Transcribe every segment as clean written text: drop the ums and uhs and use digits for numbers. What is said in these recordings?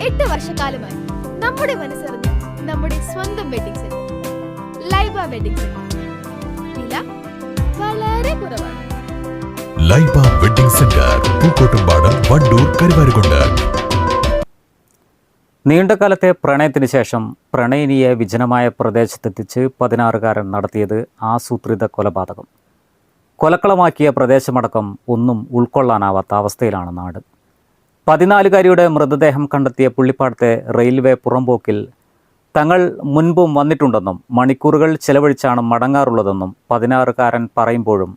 8 വർഷക്കാലമായി നമ്മുടെ മനസ്സറിഞ്ഞ് നമ്മുടെ സ്വന്തം wedding centre Laiba wedding centre. വില വളരെ കുറവാണ്. Laiba wedding centre, Pookkottumpadam, Wandoor, Karuvarakundu. നീണ്ടകാലത്തെ പ്രണയത്തിന് ശേഷം പ്രണയിനിയെ വിജനമായ പ്രദേശത്തെത്തിച്ച് 16കാരൻ നടത്തിയത് ആസൂത്രിത കൊലപാതകം. കൊലക്കളമാക്കിയ പ്രദേശമടക്കം ഒന്നും ഉൾക്കൊള്ളാനാവാത്ത അവസ്ഥയിലാണ് നാട്. 14കാരിയുടെ മൃതദേഹം കണ്ടെത്തിയ പുള്ളിപ്പാടത്തെ റെയിൽവേ പുറംപോക്കിൽ തങ്ങൾ മുൻപും വന്നിട്ടുണ്ടെന്നും മണിക്കൂറുകൾ ചെലവഴിച്ചാണ് മടങ്ങാറുള്ളതെന്നും 16കാരൻ പറയുമ്പോഴും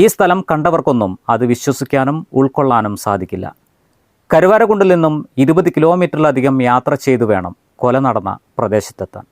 ഈ സ്ഥലം കണ്ടവർക്കൊന്നും അത് വിശ്വസിക്കാനും ഉൾക്കൊള്ളാനും സാധിക്കില്ല. കരുവാരക്കുണ്ടിൽ നിന്നും 20 കിലോമീറ്ററിലധികം യാത്ര ചെയ്തു വേണം കൊല നടന്ന പ്രദേശത്തെത്താൻ.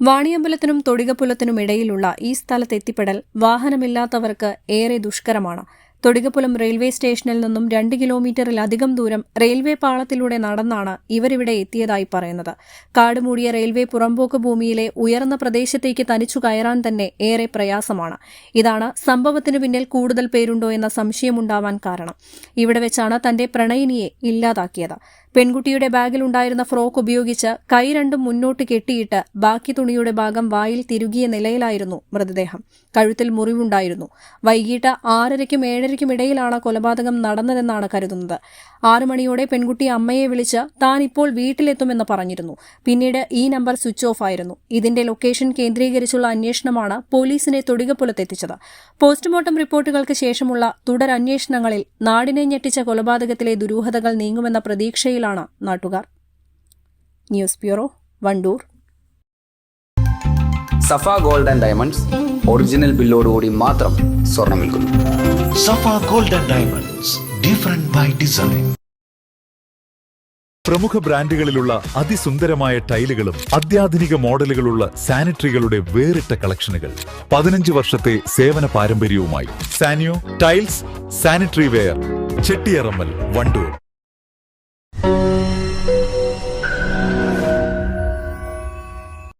വാണിയമ്പലത്തിനും തൊടികപ്പുലത്തിനും ഇടയിലുള്ള ഈ സ്ഥലത്തെത്തിപ്പെടൽ വാഹനമില്ലാത്തവർക്ക് ഏറെ ദുഷ്കരമാണ്. തൊടികപ്പുലം റെയിൽവേ സ്റ്റേഷനിൽ നിന്നും 2 കിലോമീറ്ററിലധികം ദൂരം റെയിൽവേ പാളത്തിലൂടെ നടന്നാണ് ഇവരിവിടെ എത്തിയതായി പറയുന്നത്. കാടുമൂടിയ റെയിൽവേ പുറംപോക്ക് ഭൂമിയിലെ ഉയർന്ന പ്രദേശത്തേക്ക് തനിച്ചു കയറാൻ തന്നെ ഏറെ പ്രയാസമാണ്. ഇതാണ് സംഭവത്തിനു പിന്നിൽ കൂടുതൽ പേരുണ്ടോ എന്ന സംശയമുണ്ടാവാൻ കാരണം. ഇവിടെ വെച്ചാണ് തന്റെ പ്രണയിനിയെ ഇല്ലാതാക്കിയത്. പെൺകുട്ടിയുടെ ബാഗിലുണ്ടായിരുന്ന ഫ്രോക്ക് ഉപയോഗിച്ച് കൈ രണ്ടും മുന്നോട്ട് കെട്ടിയിട്ട് ബാക്കി തുണിയുടെ ഭാഗം വായിൽ തിരുകിയ നിലയിലായിരുന്നു മൃതദേഹം. കഴുത്തിൽ മുറിവുണ്ടായിരുന്നു. വൈകിട്ട് 6:30ക്കും 7:30ക്കും ഇടയിലാണ് കൊലപാതകം നടന്നതെന്നാണ് കരുതുന്നത്. 6 മണിയോടെ പെൺകുട്ടി അമ്മയെ വിളിച്ച് താൻ ഇപ്പോൾ വീട്ടിലെത്തുമെന്ന് പറഞ്ഞിരുന്നു. പിന്നീട് ഈ നമ്പർ സ്വിച്ച് ഓഫ് ആയിരുന്നു. ഇതിന്റെ ലൊക്കേഷൻ കേന്ദ്രീകരിച്ചുള്ള അന്വേഷണമാണ് പോലീസിനെ തൊടികപ്പുലത്തെത്തിച്ചത്. പോസ്റ്റ്മോർട്ടം റിപ്പോർട്ടുകൾക്ക് ശേഷമുള്ള തുടരന്വേഷണങ്ങളിൽ നാടിനെ ഞെട്ടിച്ച കൊലപാതകത്തിലെ ദുരൂഹതകൾ നീങ്ങുമെന്ന പ്രതീക്ഷയിൽ നാട്ടുകാർ. News bureau, Wandoor. Safa gold and diamonds original ബില്ലോടുകൂടി മാത്രം സ്വർണം വിൽക്കുന്നു. Safa gold and diamonds, different by design. പ്രമുഖ ബ്രാൻഡുകളിലുള്ള അതിസുന്ദരമായ ടൈലുകളും അത്യാധുനിക മോഡലുകളുള്ള സാനിറ്ററികളുടെ വേറിട്ട കളക്ഷനുകൾ. 15 വർഷത്തെ സേവന പാരമ്പര്യവുമായി Saniyo tiles, sanitary ware, Chettiyarammal, Wandoor.